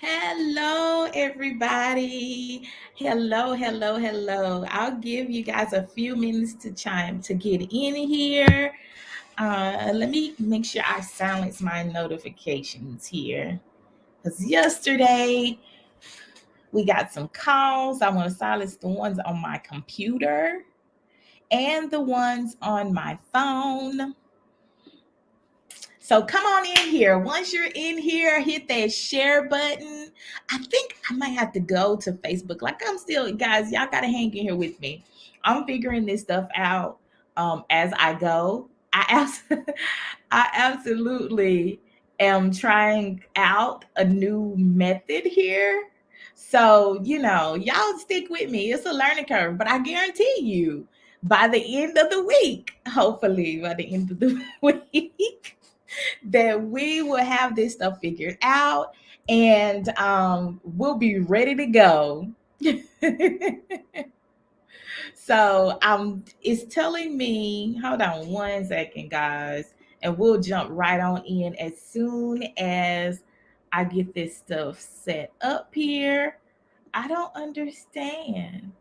Hello, everybody. Hello. I'll give you guys a few minutes to get in here. Let me make sure I silence my notifications here. Because yesterday we got some calls. I want to silence the ones on my computer and the ones on my phone. So come on in here. Once you're in here, hit that share button. I think I might have to go to Facebook. Like I'm still, guys, y'all gotta hang in here with me. I'm figuring this stuff out as I go. I absolutely am trying out a new method here. So, y'all stick with me. It's a learning curve, but I guarantee you by the end of the week, hopefully by the end of the week, that we will have this stuff figured out and we'll be ready to go. So it's telling me, hold on 1 second, guys, and we'll jump right on in as soon as I get this stuff set up here. I don't understand.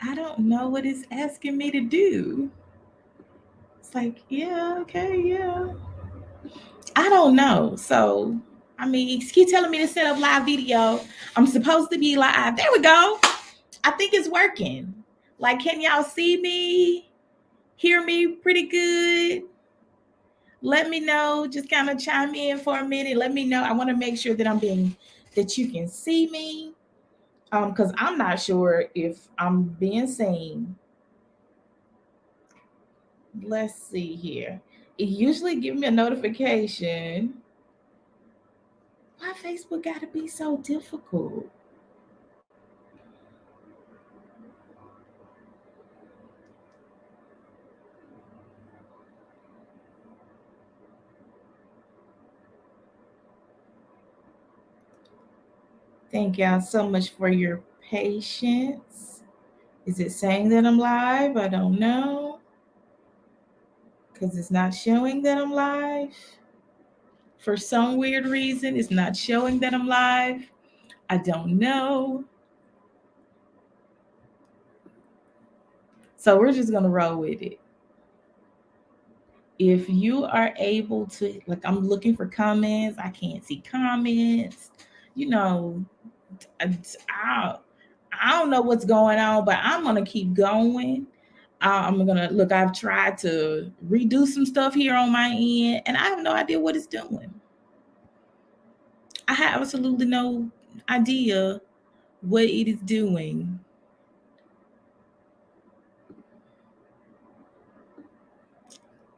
I don't know what it's asking me to do. It's like, yeah, okay, yeah. I don't know. So, I mean, keep telling me to set up live video. I'm supposed to be live. There we go. I think it's working. Like, can y'all see me? Hear me pretty good? Let me know. Just kind of chime in for a minute. Let me know. I want to make sure that you can see me. Because I'm not sure if I'm being seen. Let's see here. It usually gives me a notification. Why Facebook gotta be so difficult? Thank y'all so much for your patience. Is it saying that I'm live? I don't know. Because it's not showing that I'm live. For some weird reason, it's not showing that I'm live. I don't know. So we're just going to roll with it. If you are able to, like, I'm looking for comments. I can't see comments. You know, I, I don't know what's going on, but I'm going to keep going. I'm gonna look. I've tried to redo some stuff here on my end, and I have no idea what it's doing. I have absolutely no idea what it is doing.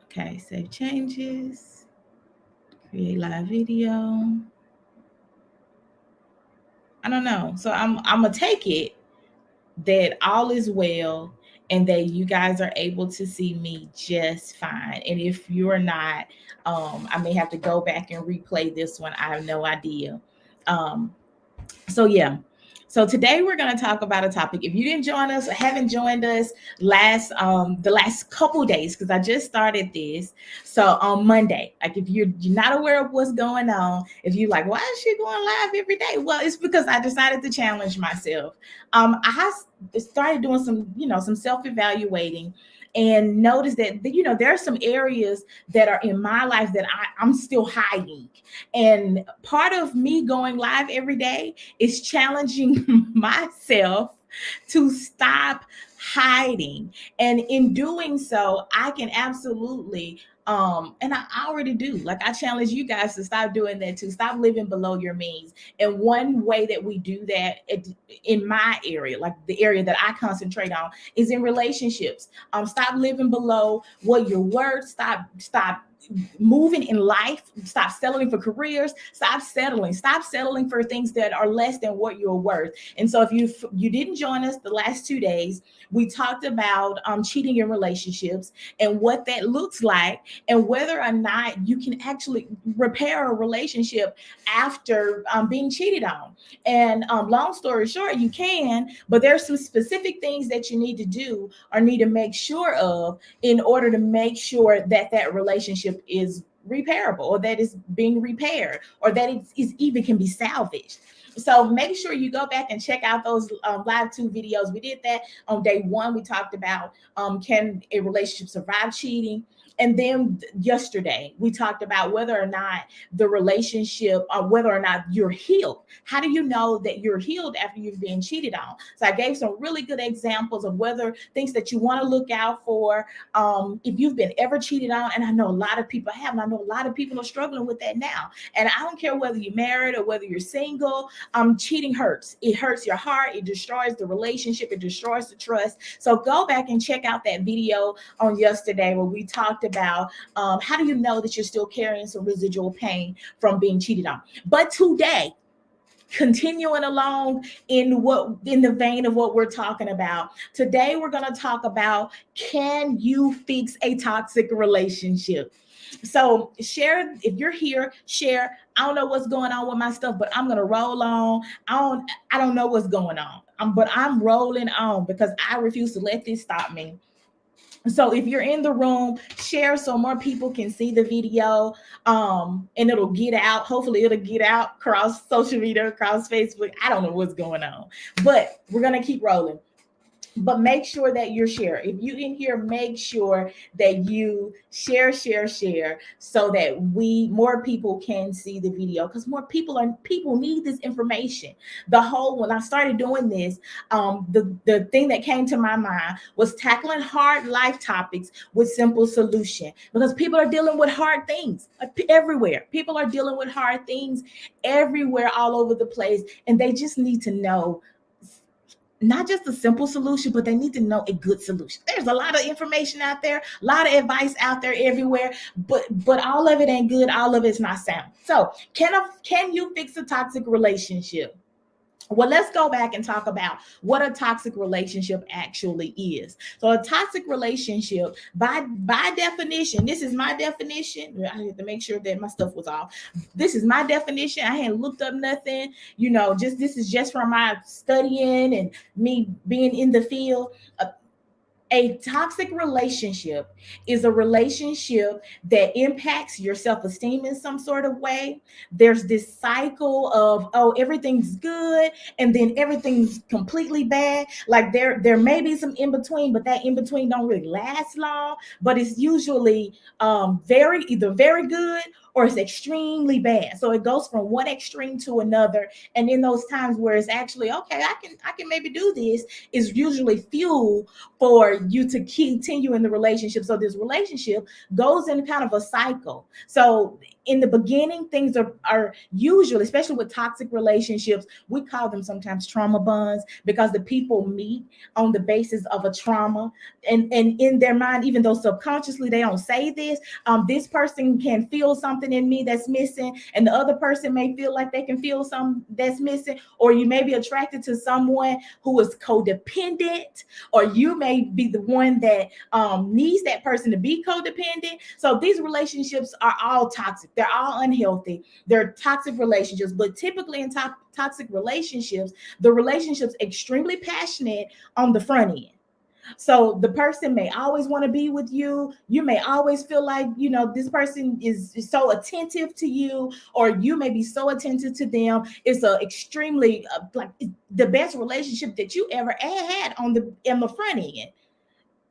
Okay, save changes, create live video. I don't know. So I'm gonna take it that all is well and that you guys are able to see me just fine. And if you're not, I may have to go back and replay this one. I have no idea. Um, so yeah. So today we're going to talk about a topic. If you didn't join us or haven't joined us the last couple days, because I just started this. So on Monday, like if you're not aware of what's going on, if you're like, why is she going live every day? Well, it's because I decided to challenge myself. I started doing some self-evaluating and noticed that there are some areas that are in my life that I'm still hiding. And part of me going live every day is challenging myself to stop hiding. And in doing so, I can absolutely and I already do. Like I challenge you guys to stop doing that too. Stop living below your means. And one way that we do that in my area, like the area that I concentrate on, is in relationships. Stop living below what you're worth. Stop moving in life. Stop settling for careers. Stop settling for things that are less than what you're worth. And so if you didn't join us the last 2 days, we talked about cheating in relationships and what that looks like, and whether or not you can actually repair a relationship after being cheated on. And long story short, you can, but there's some specific things that you need to do or need to make sure of in order to make sure that that relationship is repairable, or that is being repaired, or that it is even can be salvaged. So make sure you go back and check out those live 2 videos. We did that on day 1. We talked about can a relationship survive cheating. And then yesterday, we talked about whether or not the relationship, whether or not you're healed. How do you know that you're healed after you've been cheated on? So I gave some really good examples of whether things that you want to look out for. If you've been ever cheated on, and I know a lot of people have, and I know a lot of people are struggling with that now. And I don't care whether you're married or whether you're single, cheating hurts. It hurts your heart. It destroys the relationship. It destroys the trust. So go back and check out that video on yesterday where we talked about how do you know that you're still carrying some residual pain from being cheated on. But today, continuing along in the vein of what we're talking about today, we're going to talk about, can you fix a toxic relationship? So share, if you're here, share. I don't know what's going on with my stuff, but I'm gonna roll on. I don't know what's going on, but I'm rolling on because I refuse to let this stop me. So if you're in the room, share so more people can see the video, and it'll get out. Hopefully it'll get out across social media, across Facebook. I don't know what's going on, but we're gonna keep rolling. But make sure that you're sharing. If you in here, make sure that you share, so that more people can see the video, because more people need this information. When I started doing this, the thing that came to my mind was tackling hard life topics with simple solution, because people are dealing with hard things everywhere. People are dealing with hard things everywhere, all over the place, and they just need to know not just a simple solution, but they need to know a good solution. There's a lot of information out there, a lot of advice out there everywhere, but all of it ain't good. All of it's not sound. So can you fix a toxic relationship? Well, let's go back and talk about what a toxic relationship actually is. So a toxic relationship, by definition, this is my definition. I had to make sure that my stuff was off. This is my definition. I hadn't looked up nothing, just this is just from my studying and me being in the field. A toxic relationship is a relationship that impacts your self-esteem in some sort of way. There's this cycle of, everything's good, and then everything's completely bad. Like there may be some in between, but that in between don't really last long. But it's usually either very good or it's extremely bad. So it goes from one extreme to another. And in those times where it's actually okay, I can maybe do this, is usually fuel for you to continue in the relationship. So this relationship goes in kind of a cycle. So in the beginning, things are usually, especially with toxic relationships, we call them sometimes trauma bonds, because the people meet on the basis of a trauma. And in their mind, even though subconsciously they don't say this person can feel something in me that's missing, and the other person may feel like they can feel something that's missing. Or you may be attracted to someone who is codependent, or you may be the one that needs that person to be codependent. So these relationships are all toxic. They're all unhealthy. They're toxic relationships. But typically in toxic relationships, the relationship's extremely passionate on the front end. So the person may always want to be with you. You may always feel like, this person is so attentive to you, or you may be so attentive to them. It's a extremely like the best relationship that you ever had on the front end.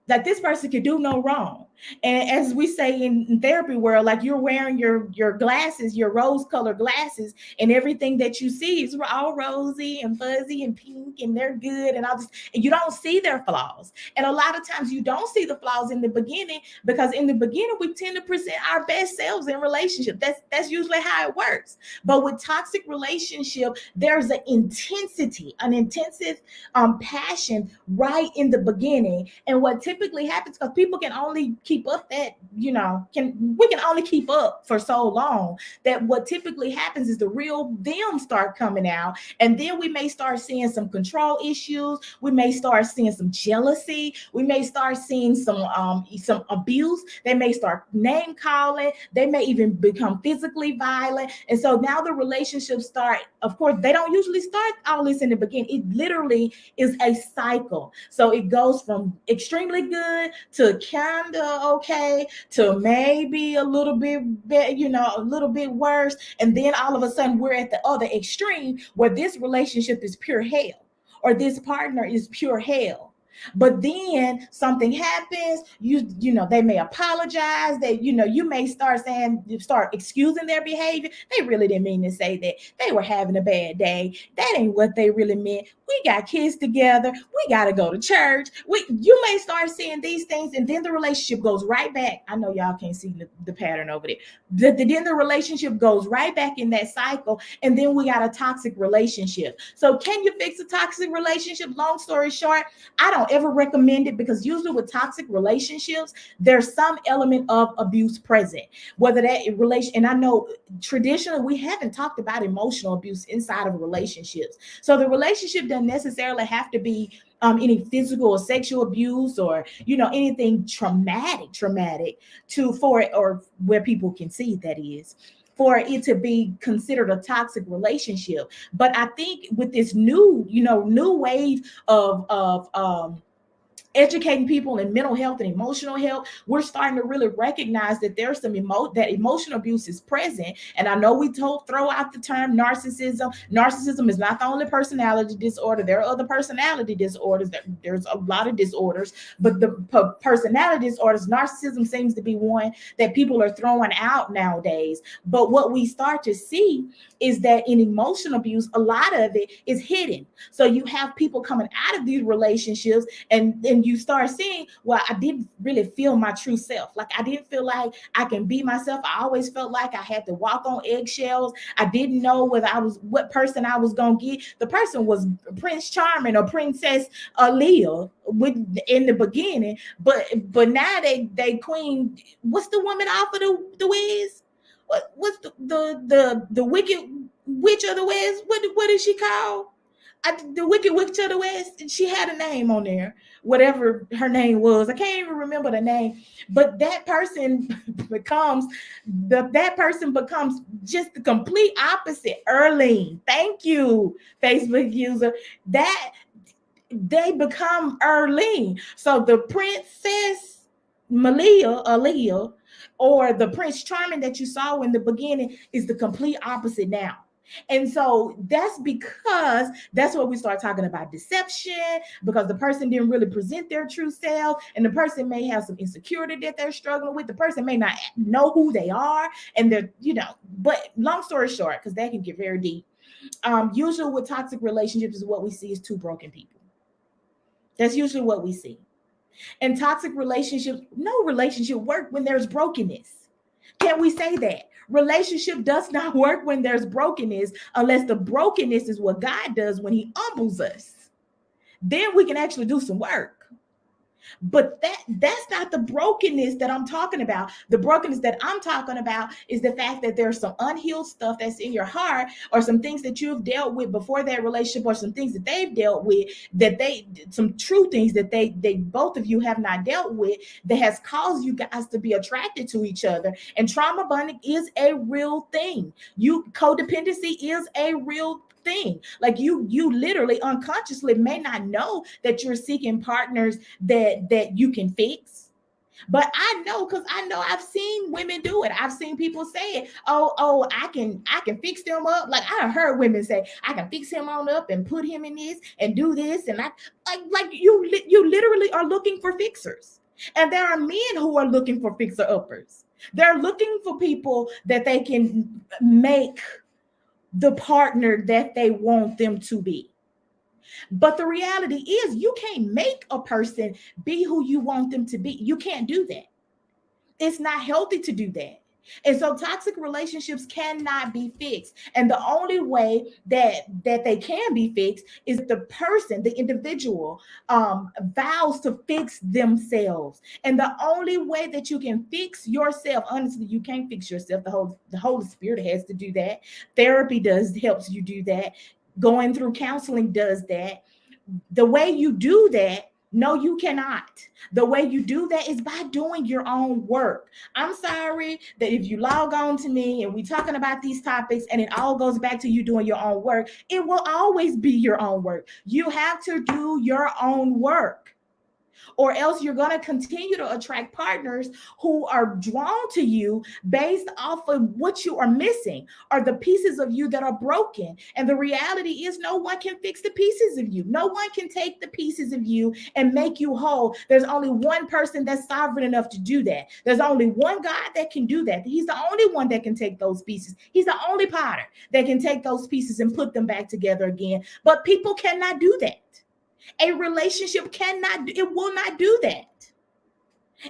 Like this person could do no wrong. And as we say in therapy world, like you're wearing your glasses, your rose-colored glasses, and everything that you see is all rosy and fuzzy and pink, and they're good, and you don't see their flaws. And a lot of times you don't see the flaws in the beginning, because in the beginning we tend to present our best selves in relationship. That's usually how it works. But with toxic relationship, there's an intensive passion right in the beginning. And what typically happens because people can only keep up that, we can only keep up for so long, that what typically happens is the real them start coming out. And then we may start seeing some control issues. We may start seeing some jealousy. We may start seeing some abuse. They may start name calling. They may even become physically violent. And so now the relationships start, of course, they don't usually start all this in the beginning. It literally is a cycle. So it goes from extremely good to kind of okay to maybe a little bit, a little bit worse. And then all of a sudden we're at the other extreme where this relationship is pure hell, or this partner is pure hell. But then something happens, they may apologize, you may start excusing their behavior. They really didn't mean to say that. They were having a bad day. That ain't what they really meant. We got kids together. We got to go to church. You may start seeing these things, and then the relationship goes right back. I know y'all can't see the pattern over there. Then the relationship goes right back in that cycle, and then we got a toxic relationship. So can you fix a toxic relationship? Long story short, I don't ever recommend it, because usually with toxic relationships, there's some element of abuse present. Whether that relation, and I know traditionally we haven't talked about emotional abuse inside of relationships. So the relationship doesn't necessarily have to be any physical or sexual abuse, or anything traumatic to for it, or where people can see that is, for it to be considered a toxic relationship. But I think with this new wave of educating people in mental health and emotional health, we're starting to really recognize that there's some that emotional abuse is present. And I know we throw out the term narcissism. Narcissism is not the only personality disorder. There are other personality disorders. There's a lot of disorders, but the personality disorders, narcissism seems to be one that people are throwing out nowadays. But what we start to see is that in emotional abuse, a lot of it is hidden. So you have people coming out of these relationships, and you start seeing, well, I didn't really feel my true self. Like, I didn't feel like I can be myself. I always felt like I had to walk on eggshells. I didn't know what person I was going to get. The person was Prince Charming or Princess Aaliyah in the beginning, but now they queen. What's the woman off of the Wiz? What's the wicked witch of the West? What is she called? The Wicked Witch of the West. She had a name on there, whatever her name was. I can't even remember the name. But that person becomes just the complete opposite. Erling, thank you, Facebook user. That they become Erling. So the Princess Aaliyah, or the Prince Charming that you saw in the beginning is the complete opposite now. And so that's because that's what we start talking about deception, because the person didn't really present their true self, and the person may have some insecurity that they're struggling with. The person may not know who they are, and but long story short, because that can get very deep. Usually with toxic relationships is what we see is two broken people. That's usually what we see. And toxic relationships, no relationship work when there's brokenness. Can we say that? Relationship does not work when there's brokenness, unless the brokenness is what God does when he humbles us. Then we can actually do some work. But that's not the brokenness that I'm talking about. The brokenness that I'm talking about is the fact that there's some unhealed stuff that's in your heart, or some things that you've dealt with before that relationship, or some things that they've dealt with, some true things that they both of you have not dealt with, that has caused you guys to be attracted to each other. And trauma bonding is a real thing. Codependency is a real thing. Like you literally unconsciously may not know that you're seeking partners that you can fix. But I know, because I know I've seen women do it. I've seen people say it. Oh, I can fix them up. Like, I heard women say, I can fix him on up and put him in this and do this. And you literally are looking for fixers. And there are men who are looking for fixer uppers. They're looking for people that they can make the partner that they want them to be. But the reality is, you can't make a person be who you want them to be. You can't do that. It's not healthy to do that. And so toxic relationships cannot be fixed. And the only way that they can be fixed is the person, the individual, vows to fix themselves. And the only way that you can fix yourself, honestly, you can't fix yourself. The Holy Spirit has to do that. Therapy helps you do that. Going through counseling does that. The way you do that, no, you cannot. The way you do that is by doing your own work. I'm sorry that if you log on to me and we talking about these topics and it all goes back to you doing your own work, it will always be your own work. You have to do your own work, or else you're going to continue to attract partners who are drawn to you based off of what you are missing or the pieces of you that are broken. And the reality is, no one can fix the pieces of you. No one can take the pieces of you and make you whole. There's only one person that's sovereign enough to do that. There's only one God that can do that. He's the only one that can take those pieces. He's the only potter that can take those pieces and put them back together again. But people cannot do that. A relationship it will not do that.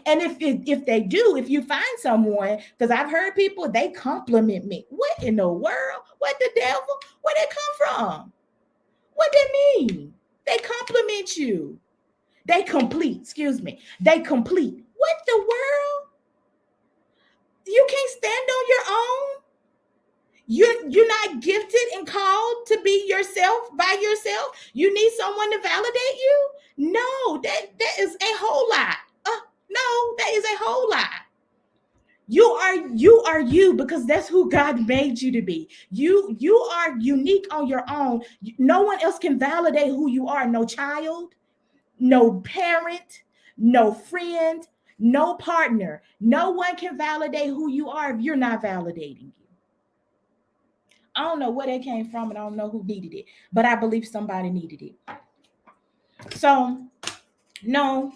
And if they do, if you find someone, because I've heard people, they compliment me. What in the world? What the devil? Where they come from? What they mean? They compliment you. They complete, excuse me. They complete. What the world? You can't stand on your own? You're not gifted and called to be yourself by yourself. You need someone to validate you. No, that is a whole lie. No, that is a whole lie. You are you because that's who God made you to be. You are unique on your own. No one else can validate who you are. No child, no parent, no friend, no partner. No one can validate who you are if you're not validating you. I don't know where that came from and I don't know who needed it, but I believe somebody needed it. So, no,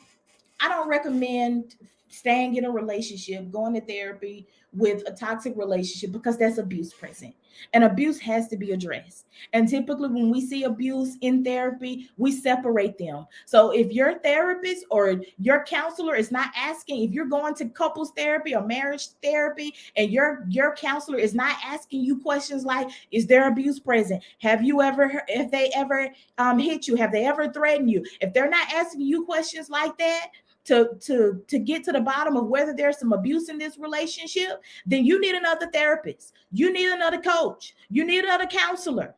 I don't recommend staying in a relationship, going to therapy with a toxic relationship because that's abuse present. And abuse has to be addressed. And typically when we see abuse in therapy, we separate them. So if your therapist or your counselor is not asking, if you're going to couples therapy or marriage therapy and your counselor is not asking you questions like, is there abuse present? Have they ever hit you? Have they ever threatened you? If they're not asking you questions like that, to get to the bottom of whether there's some abuse in this relationship, then you need another therapist. You need another coach. You need another counselor.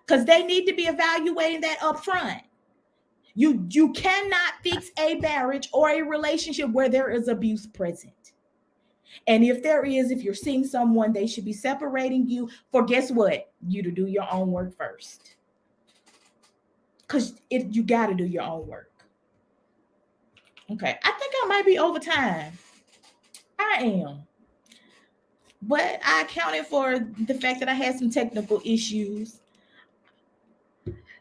Because they need to be evaluating that up front. You cannot fix a marriage or a relationship where there is abuse present. And if there is, if you're seeing someone, they should be separating you for, guess what? You to do your own work first. Because you got to do your own work. Okay, I think I might be over time. I am. But I accounted for the fact that I had some technical issues.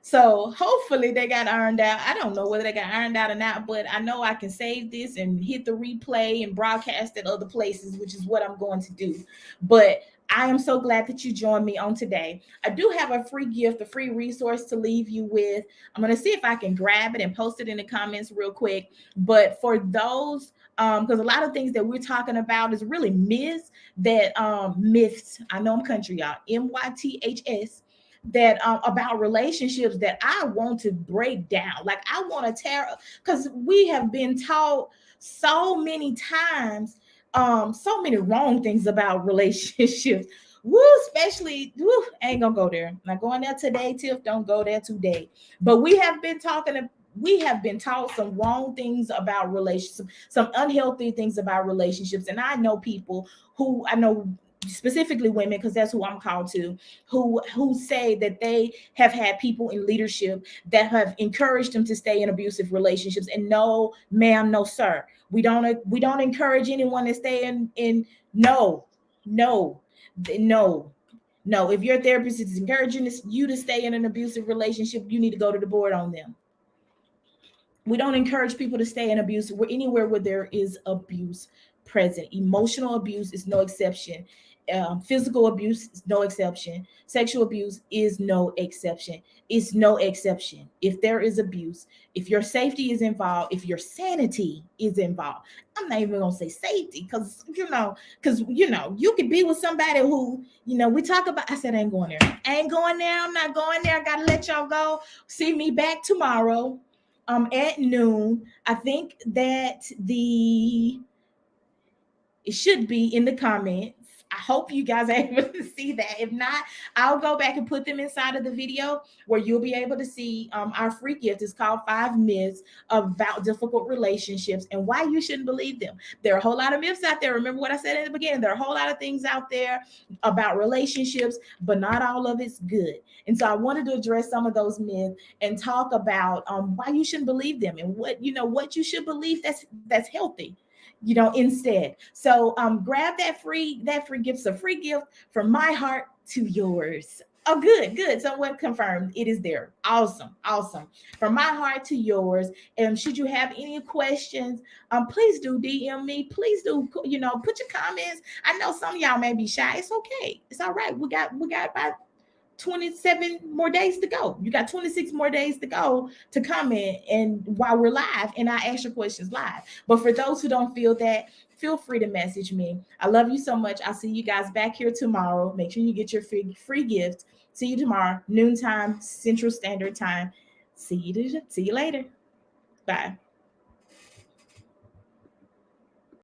So hopefully they got ironed out. I don't know whether they got ironed out or not, but I know I can save this and hit the replay and broadcast at other places, which is what I'm going to do. But I am so glad that you joined me on today. I do have a free gift, a free resource to leave you with. I'm going to see if I can grab it and post it in the comments real quick. But for those, because a lot of things that we're talking about is really myths myths. I know I'm country, y'all. MYTHS. That about relationships that I want to break down. Like I want to tear up, because we have been taught so many times so many wrong things about relationships. Woo, especially I ain't gonna go there. I'm not going there today, Tiff. Don't go there today. But we have been taught some wrong things about relationships, some unhealthy things about relationships. And I know people who, I know specifically women, because that's who I'm called to, who say that they have had people in leadership that have encouraged them to stay in abusive relationships. And no, ma'am, no, sir. We don't encourage anyone to stay in no. If your therapist is encouraging you to stay in an abusive relationship, you need to go to the board on them. We don't encourage people to stay in abuse anywhere where there is abuse present. Emotional abuse is no exception. Physical abuse is no exception. Sexual abuse is no exception. It's no exception. If there is abuse, if your safety is involved, if your sanity is involved, I'm not even gonna say safety because you could be with somebody who, we talk about. I said I ain't going there. I ain't going there. I'm not going there. I gotta let y'all go. See me back tomorrow, at noon. I think that it should be in the comments. I hope you guys are able to see that. If not, I'll go back and put them inside of the video where you'll be able to see our free gift. It's called 5 Myths About Difficult Relationships and Why You Shouldn't Believe Them. There are a whole lot of myths out there. Remember what I said in the beginning. There are a whole lot of things out there about relationships, but not all of it's good. And so I wanted to address some of those myths and talk about why you shouldn't believe them and what you should believe that's healthy, instead. So grab that free gift. It's a free gift from my heart to yours. Oh, good. Someone confirmed it is there. Awesome. From my heart to yours. And should you have any questions, please do DM me. Please do, put your comments. I know some of y'all may be shy. It's okay. It's all right. We got about 27 more days to go. You got 26 more days to go to comment and while we're live, and I ask your questions live. But for those who don't feel that, feel free to message me. I love you so much. I'll see you guys back here tomorrow. Make sure you get your free gift. See you tomorrow, noontime, Central Standard Time. See you later. Bye.